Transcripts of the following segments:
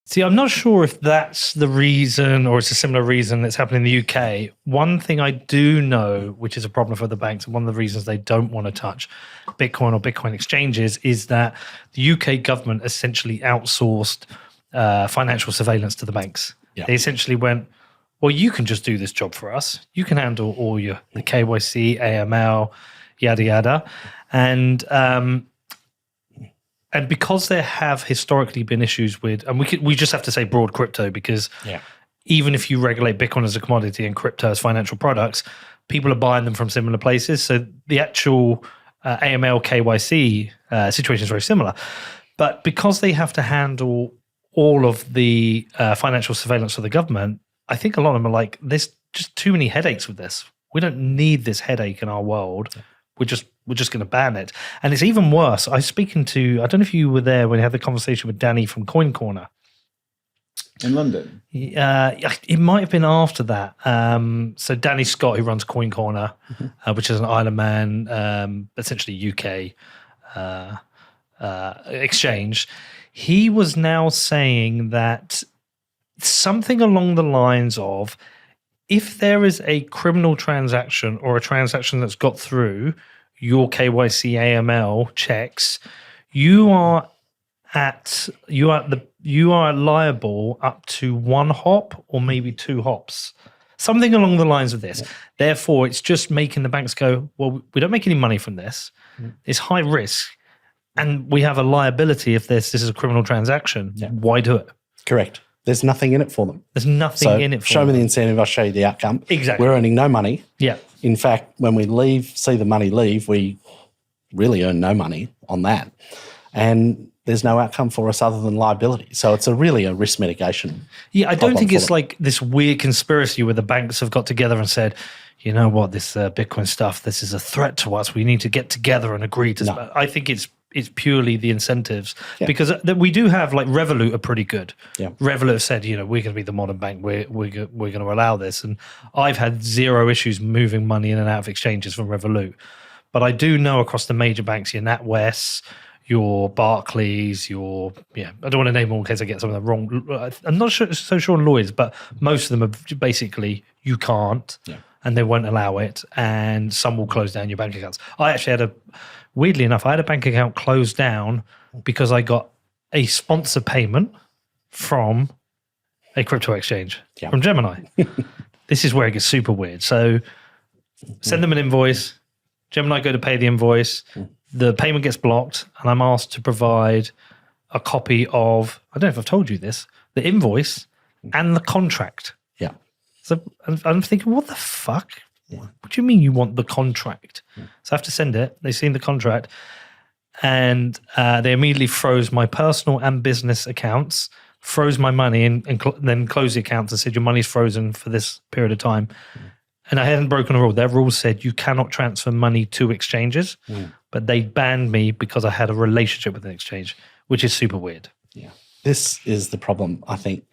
See, I'm not sure if that's the reason or it's a similar reason that's happening in the UK. One thing I do know, which is a problem for the banks, and one of the reasons they don't want to touch Bitcoin or Bitcoin exchanges, is that the UK government essentially outsourced financial surveillance to the banks. Yeah. They essentially went, well, you can just do this job for us. You can handle all the KYC, AML, yada, yada. And because there have historically been issues with, and we just have to say broad crypto, because even if you regulate Bitcoin as a commodity and crypto as financial products, people are buying them from similar places. So the actual AML, KYC situation is very similar. But because they have to handle all of the financial surveillance for the government, I think a lot of them are like, there's just too many headaches with this. We don't need this headache in our world. We're just going to ban it. And it's even worse. I was speaking to, I don't know if you were there when we had the conversation with Danny from Coin Corner. In London? It might have been after that. So Danny Scott, who runs Coin Corner, which is an Isle of Man, essentially UK exchange, he was now saying that something along the lines of, if there is a criminal transaction or a transaction that's got through your KYC AML checks, you are liable up to 1 hop or maybe 2 hops. Something along the lines of this. Yeah. Therefore, it's just making the banks go, well, we don't make any money from this. It's high risk. And we have a liability if this is a criminal transaction. Yeah. Why do it? Correct. There's nothing in it for them. There's nothing in it for them. Show me the incentive, I'll show you the outcome. Exactly. We're earning no money. Yeah. In fact, when we see the money leave, we really earn no money on that. And there's no outcome for us other than liability. So it's really a risk mitigation. Yeah, I don't think it's like this weird conspiracy where the banks have got together and said, you know what, this Bitcoin stuff, this is a threat to us. We need to get together and agree to. No. I think it's purely the incentives, because we do have, like, Revolut are pretty good. Yeah. Revolut said, we're going to be the modern bank. We're going to allow this. And I've had zero issues moving money in and out of exchanges from Revolut. But I do know across the major banks, your NatWest, your Barclays, I don't want to name all in case I get some of them wrong. I'm not so sure on Lloyds, but most of them are basically, you can't, and they won't allow it. And some will close down your bank accounts. I actually weirdly enough, I had a bank account closed down because I got a sponsor payment from a crypto exchange, from Gemini. This is where it gets super weird. So send them an invoice, Gemini go to pay the invoice, the payment gets blocked, and I'm asked to provide a copy of, I don't know if I've told you this, the invoice and the contract. Yeah. So I'm thinking, what the fuck? What do you mean you want the contract? So I have to send it. They've seen the contract, and they immediately froze my personal and business accounts, froze my money, and then closed the accounts and said, your money's frozen for this period of time. And I hadn't broken a rule. Their rule said you cannot transfer money to exchanges, but they banned me because I had a relationship with an exchange, which is super weird. Yeah. This is the problem, I think.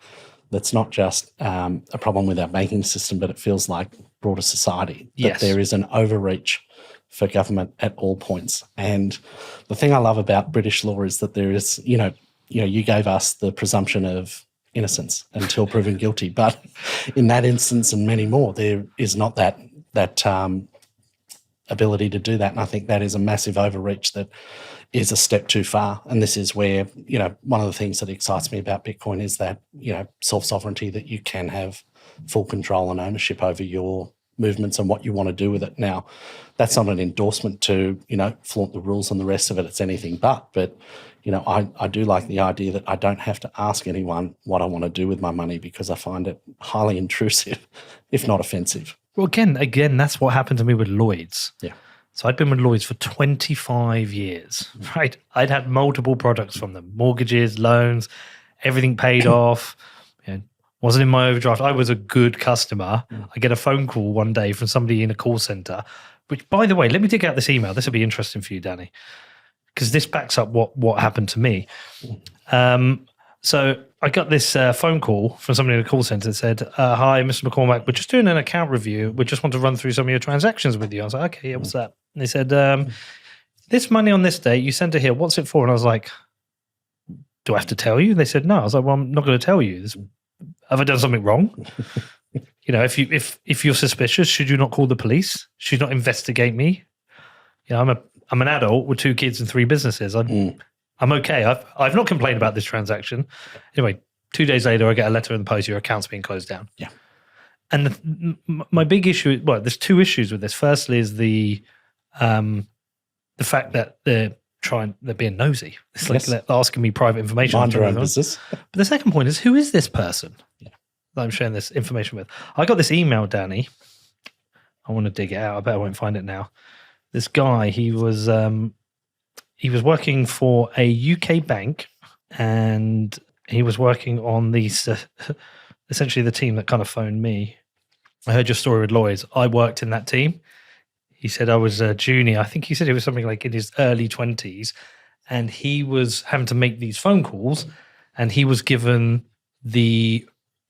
That's not just a problem with our banking system, but it feels like broader society. That there is an overreach for government at all points. And the thing I love about British law is that there is, you gave us the presumption of innocence until proven guilty. But in that instance and many more, there is not that ability to do that. And I think that is a massive overreach that is a step too far. And this is where, one of the things that excites me about Bitcoin is that, self-sovereignty, that you can have full control and ownership over your movements and what you want to do with it. Now, that's not an endorsement to, flaunt the rules and the rest of it. It's anything but. But, I do like the idea that I don't have to ask anyone what I want to do with my money, because I find it highly intrusive, if not offensive. Well, again, that's what happened to me with Lloyds. Yeah. So I'd been with Lloyds for 25 years, right? I'd had multiple products from them, mortgages, loans, everything paid off. Wasn't in my overdraft. I was a good customer. I get a phone call one day from somebody in a call center, which, by the way, let me dig out this email. This will be interesting for you, Danny, because this backs up what happened to me. So I got this phone call from somebody in a call center that said, hi, Mr. McCormack, we're just doing an account review. We just want to run through some of your transactions with you. I was like, okay, yeah, what's that? And they said, this money on this date, you sent it here. What's it for? And I was like, do I have to tell you? They said, no. I was like, well, I'm not going to tell you. Have I done something wrong? If you're suspicious, should you not call the police? Should you not investigate me? I'm an adult with 2 kids and 3 businesses. I'm okay. I've not complained about this transaction. Anyway, 2 days later, I get a letter in the post, your account's being closed down. Yeah. And my big issue, there's 2 issues with this. Firstly is the fact that they're being nosy. It's like they're asking me private information. Mind your own business. But the second point is, who is this person that I'm sharing this information with? I got this email, Danny. I want to dig it out. I bet I won't find it now. This guy, he was working for a UK bank, and he was working on these, essentially the team that kind of phoned me. I heard your story with Lloyd's. I worked in that team. He said I was a junior. I think he said he was something like in his early 20s, and he was having to make these phone calls, and he was given the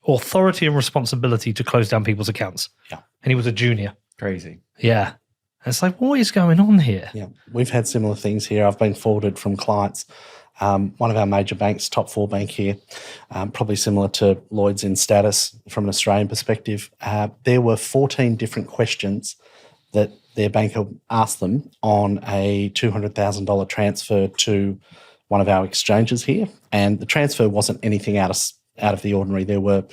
authority and responsibility to close down people's accounts. Yeah. And he was a junior. Crazy. Yeah. And it's like, what is going on here? Yeah. We've had similar things here. I've been forwarded from clients. One of our major banks, top 4 bank here, probably similar to Lloyd's in status from an Australian perspective. There were 14 different questions that their banker asked them on a $200,000 transfer to one of our exchanges here. And the transfer wasn't anything out of the ordinary. There were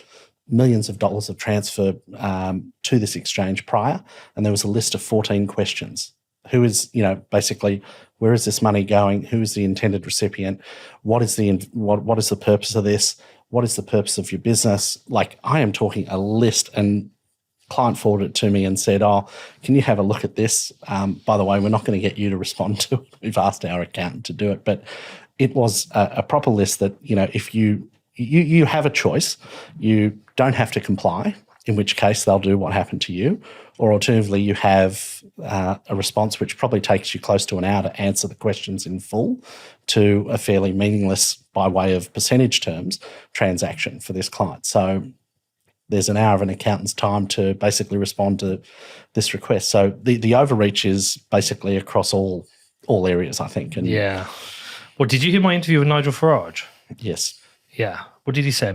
millions of dollars of transfer to this exchange prior, and there was a list of 14 questions. Who is, basically, where is this money going? Who is the intended recipient? What is what is the purpose of this? What is the purpose of your business? Like, I am talking a list, and client forwarded it to me and said, oh, can you have a look at this? By the way, we're not going to get you to respond to it. We've asked our accountant to do it, but it was a proper list that, if you have a choice, you don't have to comply, in which case they'll do what happened to you. Or alternatively, you have a response which probably takes you close to an hour to answer the questions in full to a fairly meaningless, by way of percentage terms, transaction for this client. So there's an hour of an accountant's time to basically respond to this request. So the overreach is basically across all areas, I think. And yeah. Well, did you hear my interview with Nigel Farage? Yes. Yeah. What did he say?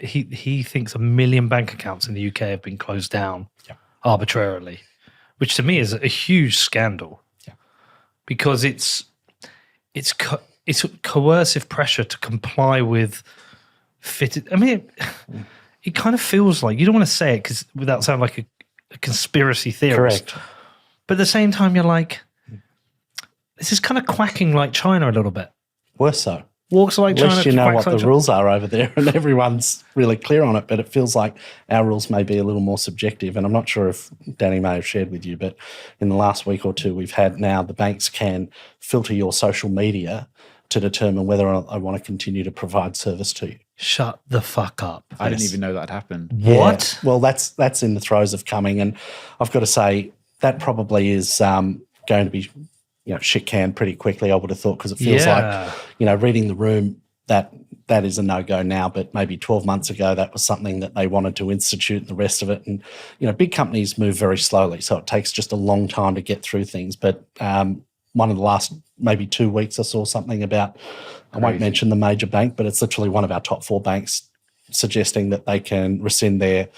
He thinks 1 million bank accounts in the UK have been closed down arbitrarily, which to me is a huge scandal. Yeah. Because it's coercive pressure to comply with fitted. I mean, it kind of feels like, you don't want to say it without sounding like a conspiracy theorist. Correct. But at the same time, you're like, this is kind of quacking like China a little bit. Worse so. Walks like China. At least you know what like the rules are over there, and everyone's really clear on it, but it feels like our rules may be a little more subjective. And I'm not sure if Danny may have shared with you, but in the last week or two, we've had now the banks can filter your social media to determine whether or not they want to continue to provide service to you. Shut the fuck up. I didn't even know that happened. What? Yeah. Well, that's in the throes of coming, and I've got to say that probably is going to be shit canned pretty quickly, I would have thought, because it feels like, reading the room, that is a no-go now, but maybe 12 months ago, that was something that they wanted to institute and the rest of it. And, big companies move very slowly, so it takes just a long time to get through things. But one of the last maybe 2 weeks, I saw something about, I won't mention the major bank, but it's literally one of our top 4 banks suggesting that they can rescind their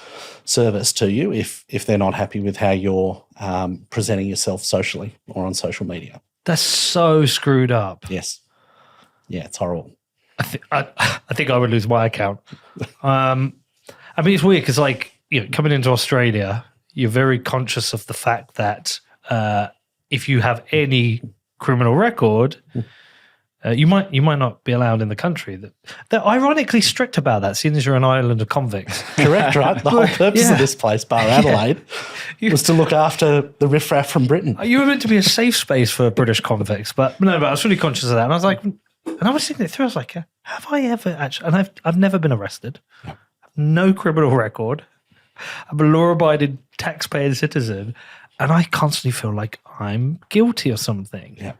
service to you if they're not happy with how you're presenting yourself socially or on social media. That's so screwed up. Yes. Yeah, it's horrible. I think I would lose my account. I mean, it's weird because, coming into Australia, you're very conscious of the fact that if you have any criminal record, you might not be allowed in the country. They're ironically strict about that, seeing as you're an island of convicts. Correct, right? The whole purpose of this place, Bar Adelaide, was to look after the riffraff from Britain. You were meant to be a safe space for British convicts, but I was really conscious of that. And I was like, and I was thinking it through. I was like, have I ever actually? And I've never been arrested. No. No criminal record. I'm a law-abiding taxpaying citizen, and I constantly feel like I'm guilty of something. Yeah.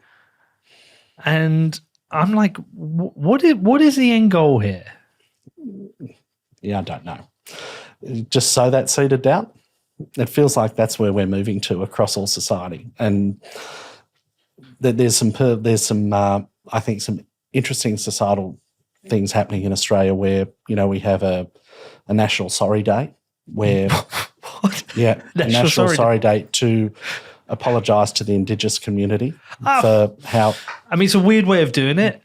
And I'm like, what is the end goal here? Yeah, I don't know. Just sow that seed of doubt. It feels like that's where we're moving to across all society, and there's some I think some interesting societal things happening in Australia where, we have a National Sorry Day where, What? yeah, a National Sorry Day to apologise to the Indigenous community for how... I mean, it's a weird way of doing it.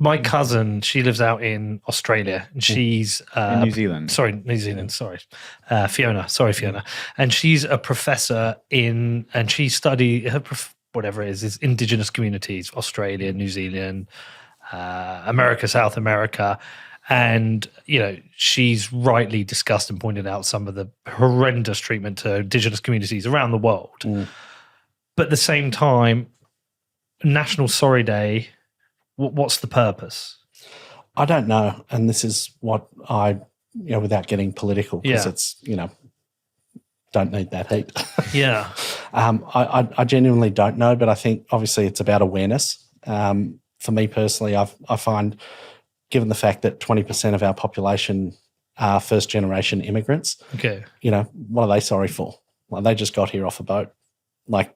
My cousin, she lives out in Australia, and she's In New Zealand. New Zealand. Sorry, Fiona. Sorry, Fiona. And she's a professor and she studied whatever it is Indigenous communities, Australia, New Zealand, America, South America, and she's rightly discussed and pointed out some of the horrendous treatment to Indigenous communities around the world. But at the same time, National Sorry Day. What's the purpose? I don't know. And this is what without getting political, because it's, don't need that heat. Yeah. I genuinely don't know, but I think obviously it's about awareness. For me personally, I find, given the fact that 20% of our population are first-generation immigrants, okay, what are they sorry for? Like, they just got here off a boat. Like,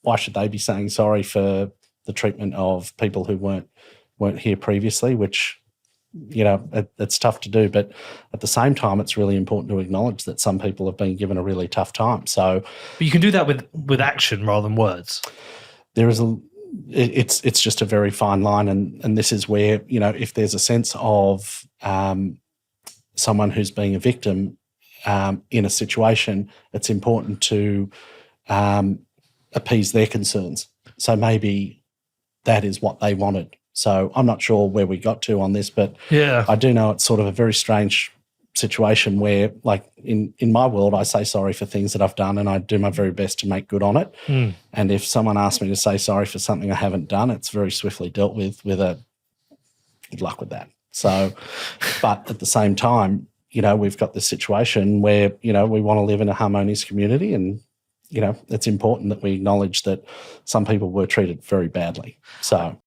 why should they be saying sorry for the treatment of people who weren't here previously, which, it's tough to do. But at the same time, it's really important to acknowledge that some people have been given a really tough time. So, but you can do that with action rather than words. There is it's just a very fine line. And this is where, if there's a sense of someone who's being a victim in a situation, it's important to appease their concerns. So maybe that is what they wanted. So I'm not sure where we got to on this, but yeah, I do know it's sort of a very strange situation where, like, in my world, I say sorry for things that I've done and I do my very best to make good on it. And if someone asks me to say sorry for something I haven't done, it's very swiftly dealt with a good luck with that. So, but at the same time, we've got this situation where, we want to live in a harmonious community, and it's important that we acknowledge that some people were treated very badly. So